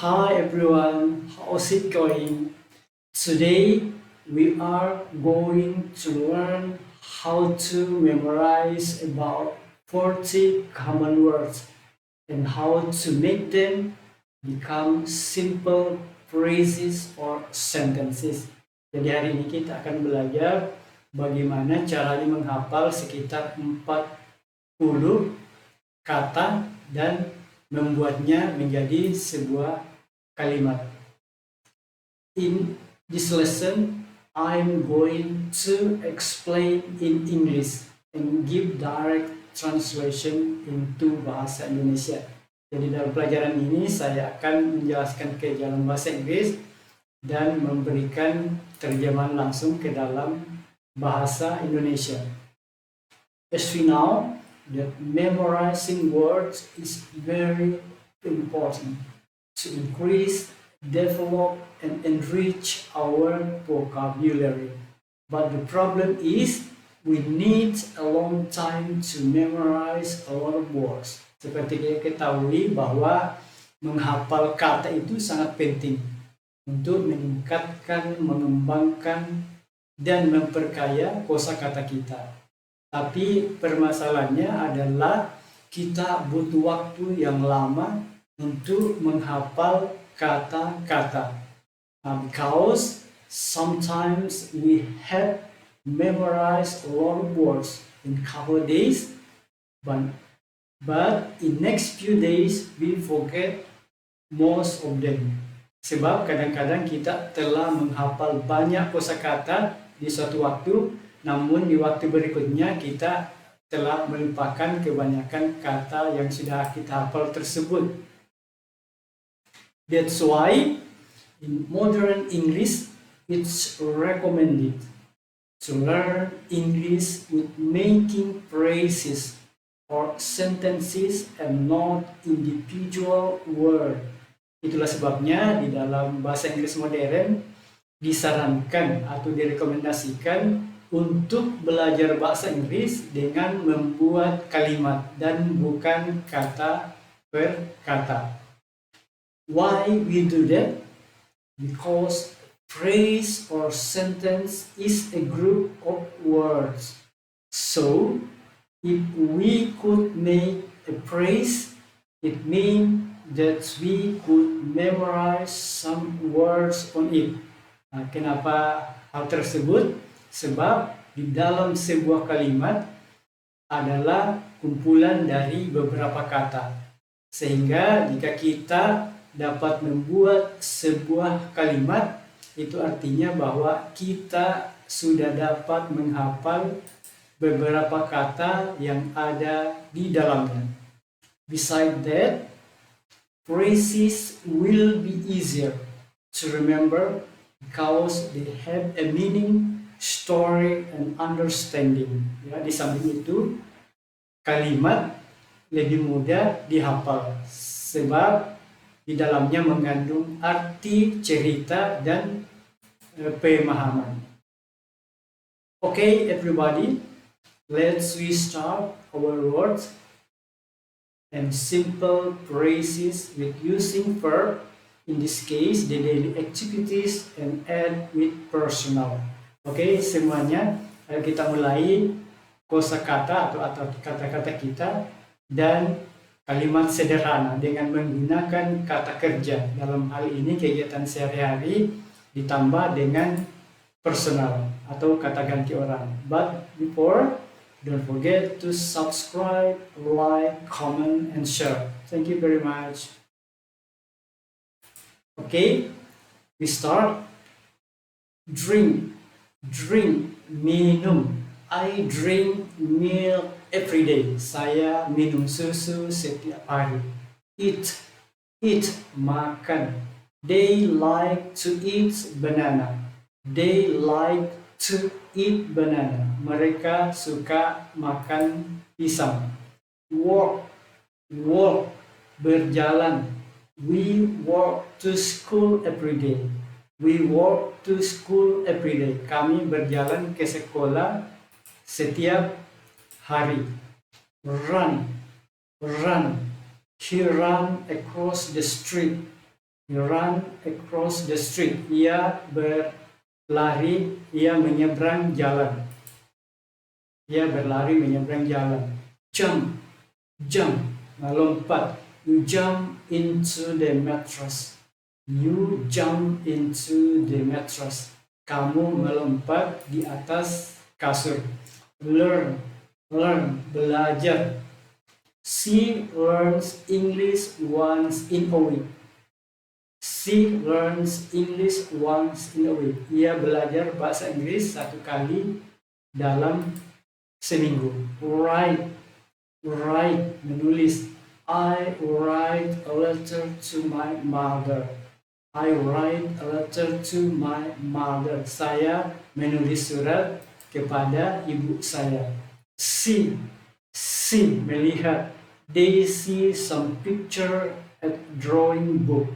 Hi everyone, how's it going? Today we are going to learn how to memorize about 40 common words and how to make them become simple phrases or sentences. Jadi hari ini kita akan belajar bagaimana caranya menghafal sekitar 40 kata dan membuatnya menjadi sebuah kalimat. In this lesson, I'm going to explain in English and give direct translation into bahasa Indonesia. Jadi dalam pelajaran ini saya akan menjelaskan ke dalam bahasa Inggris dan memberikan terjemahan langsung ke dalam bahasa Indonesia. As we know, that memorizing words is very important to increase, develop, and enrich our vocabulary. But the problem is we need a long time to memorize a lot of words. Seperti kita ketahui bahwa menghafal kata itu sangat penting untuk meningkatkan, mengembangkan, dan memperkaya kosakata kita. Tapi permasalahannya adalah kita butuh waktu yang lama untuk menghafal kata-kata. Because sometimes we have memorized a lot of words in couple days, but in next few days we forget most of them. Sebab kadang-kadang kita telah menghafal banyak kosakata di suatu waktu, namun di waktu berikutnya kita telah melupakan kebanyakan kata yang sudah kita hafal tersebut. That's why in modern English it's recommended to learn English with making phrases or sentences and not individual word. Itulah sebabnya di dalam bahasa Inggris modern disarankan atau direkomendasikan untuk belajar bahasa Inggris dengan membuat kalimat dan bukan kata per kata. Why we do that? Because phrase or sentence is a group of words. So, if we could make a phrase, it means that we could memorize some words on it. Nah, kenapa hal tersebut? Sebab di dalam sebuah kalimat adalah kumpulan dari beberapa kata. Sehingga jika kita dapat membuat sebuah kalimat, itu artinya bahwa kita sudah dapat menghafal beberapa kata yang ada di dalamnya. Besides that, phrases will be easier to remember because they have a meaning, story, and understanding. Ya, di samping itu, kalimat lebih mudah dihafal sebab di dalamnya mengandung arti, cerita, dan pemahaman. Okay, everybody, let's restart our words and simple phrases with using verb. In this case, the daily activities, and add with personal. Oke, semuanya kita mulai kosakata atau kata-kata kita dan kalimat sederhana dengan menggunakan kata kerja. Dalam hal ini kegiatan sehari-hari ditambah dengan personal atau kata ganti orang. But before, don't forget to subscribe, like, comment, and share. Thank you very much. Okay, we start. Drink, minum. I drink milk every day. Saya minum susu setiap hari. Eat, makan. They like to eat banana. They like to eat banana. Mereka suka makan pisang. Walk, berjalan. We walk to school every day. We walk to school every day. Kami berjalan ke sekolah setiap hari. Run. He ran across the street. He ran across the street. Ia berlari, ia menyeberang jalan. Ia berlari menyeberang jalan. Jump, jump, melompat. You jump into the mattress. You jump into the mattress. Kamu melompat di atas kasur. Learn, learn, belajar. She learns English once in a week. She learns English once in a week. Ia belajar bahasa Inggris satu kali dalam seminggu. Write, write, menulis. I write a letter to my mother. I write a letter to my mother. Saya menulis surat kepada ibu saya. See, melihat. They see some picture at drawing book.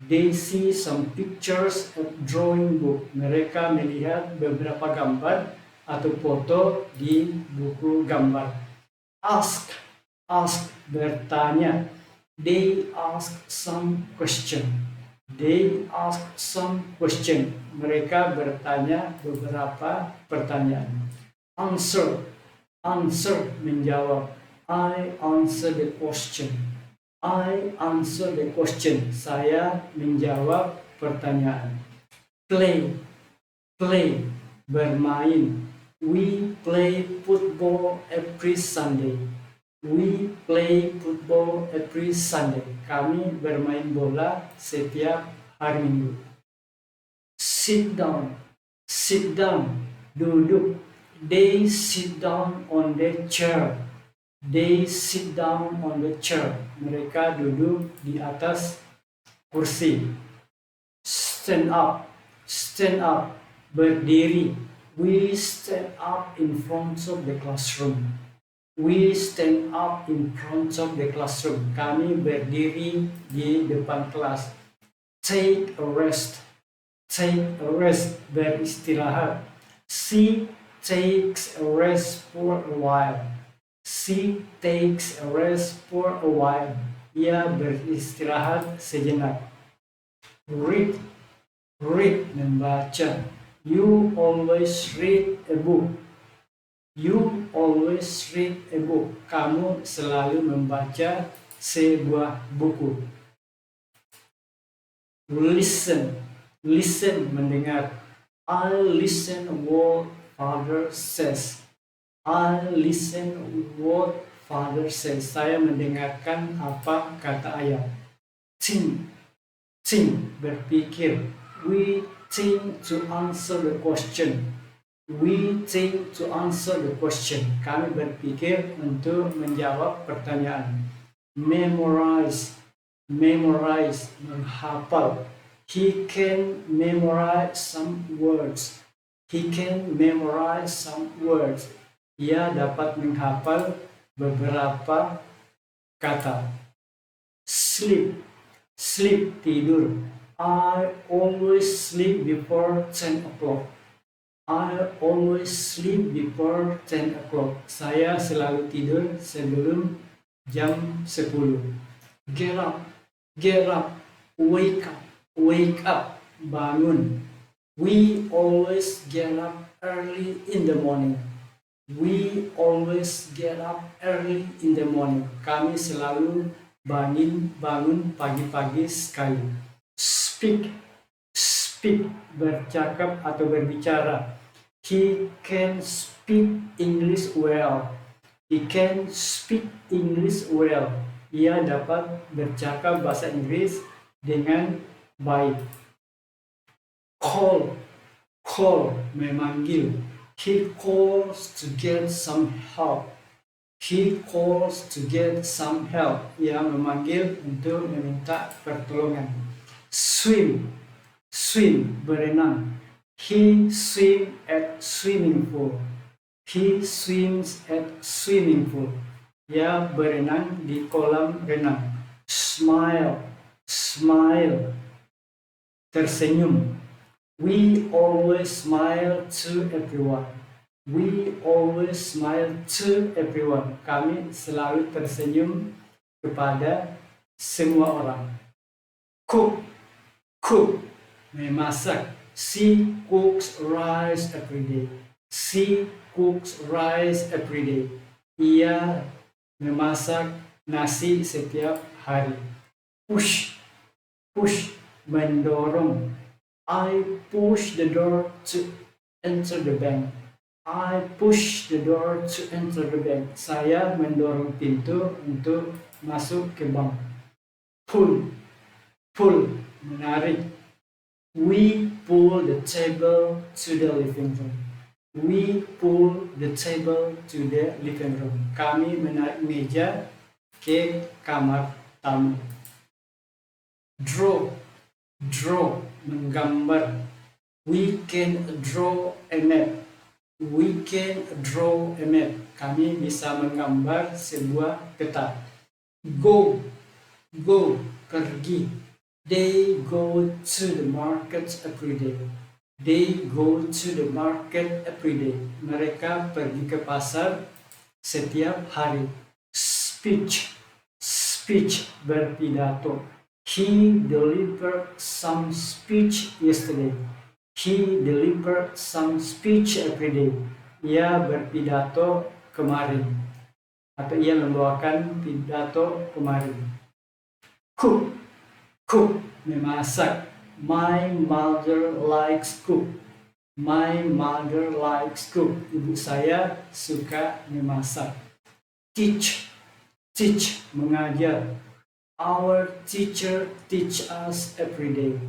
They see some pictures at drawing book. Mereka melihat beberapa gambar atau foto di buku gambar. Ask, bertanya. They ask some question. They ask some question. Mereka bertanya beberapa pertanyaan. Answer, menjawab. I answer the question. I answer the question. Saya menjawab pertanyaan. Play, bermain. We play football every Sunday. We play football every Sunday. Kami bermain bola setiap hari Minggu. Sit down, duduk. They sit down on the chair. They sit down on the chair. Mereka duduk di atas kursi. Stand up, berdiri. We stand up in front of the classroom. We stand up in front of the classroom. Kami berdiri di depan kelas. Take a rest, beristirahat. She takes a rest for a while. She takes a rest for a while. Ia beristirahat sejenak. Read, membaca. You always read a book. You always read a book. Kamu selalu membaca sebuah buku. Listen, mendengar. I listen what father says. I listen what father says. Saya mendengarkan apa kata ayah. Think, berpikir. We think to answer the question. We think to answer the question. Kami berpikir untuk menjawab pertanyaan. Memorize, menghafal. He can memorize some words. He can memorize some words. Ia dapat menghafal beberapa kata. Sleep, tidur. I always sleep before 10 o'clock. I always sleep before 10 o'clock. Saya selalu tidur sebelum jam 10. Get up, wake up, bangun. We always get up early in the morning. We always get up early in the morning. Kami selalu bangun pagi-pagi sekali. Speak, bercakap atau berbicara. He can speak English well. He can speak English well. Ia dapat bercakap bahasa Inggris dengan baik. Call, memanggil. He calls to get some help. He calls to get some help. Ia memanggil untuk meminta pertolongan. Swim, berenang. He swims at swimming pool. He swims at swimming pool. Ia berenang di kolam renang. Smile, tersenyum. We always smile to everyone. We always smile to everyone. Kami selalu tersenyum kepada semua orang. Cook, Cook, memasak. She cooks rice every day. She cooks rice every day. Ia memasak nasi setiap hari. Push, push, mendorong. I push the door to enter the bank. I push the door to enter the bank. Saya mendorong pintu untuk masuk ke bank. Pull, pull, menarik. We pull the table to the living room. We pull the table to the living room. Kami menarik meja ke kamar tamu. Draw, draw, menggambar. We can draw a map. We can draw a map. Kami bisa menggambar sebuah peta. Go, go, pergi. They go to the market every day. They go to the market every day. Mereka pergi ke pasar setiap hari. Speech, speech, berpidato. He delivered some speech yesterday. He delivered some speech every day. Ia berpidato kemarin. Atau ia membawakan pidato kemarin. Cook, cook, memasak. My mother likes cook. My mother likes cook. Ibu saya suka memasak. Teach, teach, mengajar. Our teacher teach us every day.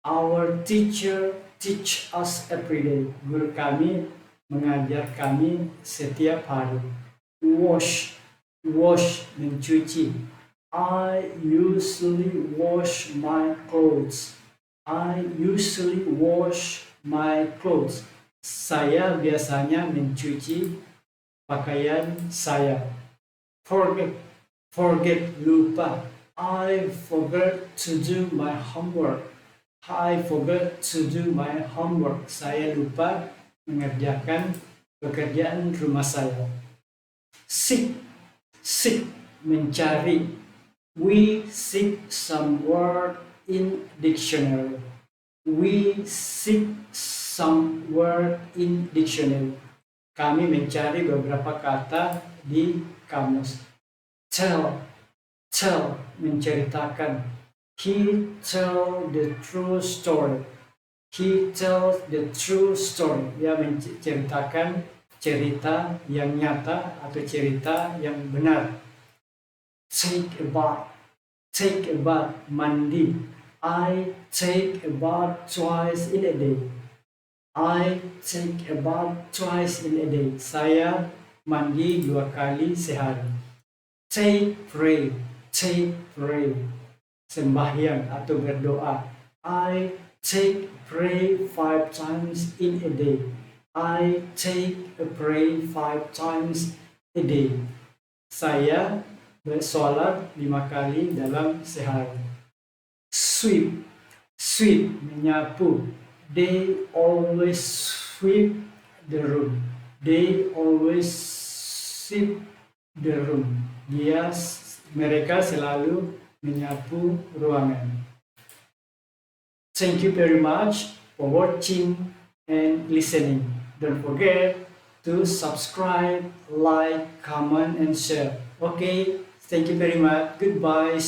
Our teacher teach us every day. Guru kami mengajar kami setiap hari. Wash, wash, mencuci. I usually wash my clothes. I usually wash my clothes. Saya biasanya mencuci pakaian saya. Forget, forget, lupa. I forgot to do my homework. I forgot to do my homework. Saya lupa mengerjakan pekerjaan rumah saya. Seek, seek, mencari. We seek some word in dictionary. We seek some word in dictionary. Kami mencari beberapa kata di kamus. Tell, tell, menceritakan. He tells the true story. He tells the true story. Dia menceritakan cerita yang nyata atau cerita yang benar. Take a bath. Take a bath, mandi. I take a bath twice in a day. I take a bath twice in a day. Saya mandi 2 kali sehari. Take, pray. Take, pray. Sembahyang atau berdoa. I take pray 5 times in a day. I take a pray 5 times a day. Saya bersolat 5 kali dalam sehari. Sweep, sweep, menyapu. They always sweep the room. They always sweep the room. Mereka selalu menyapu ruangan. Thank you very much for watching and listening. Don't forget to subscribe, like, comment, and share. Okay, thank you very much. Goodbye.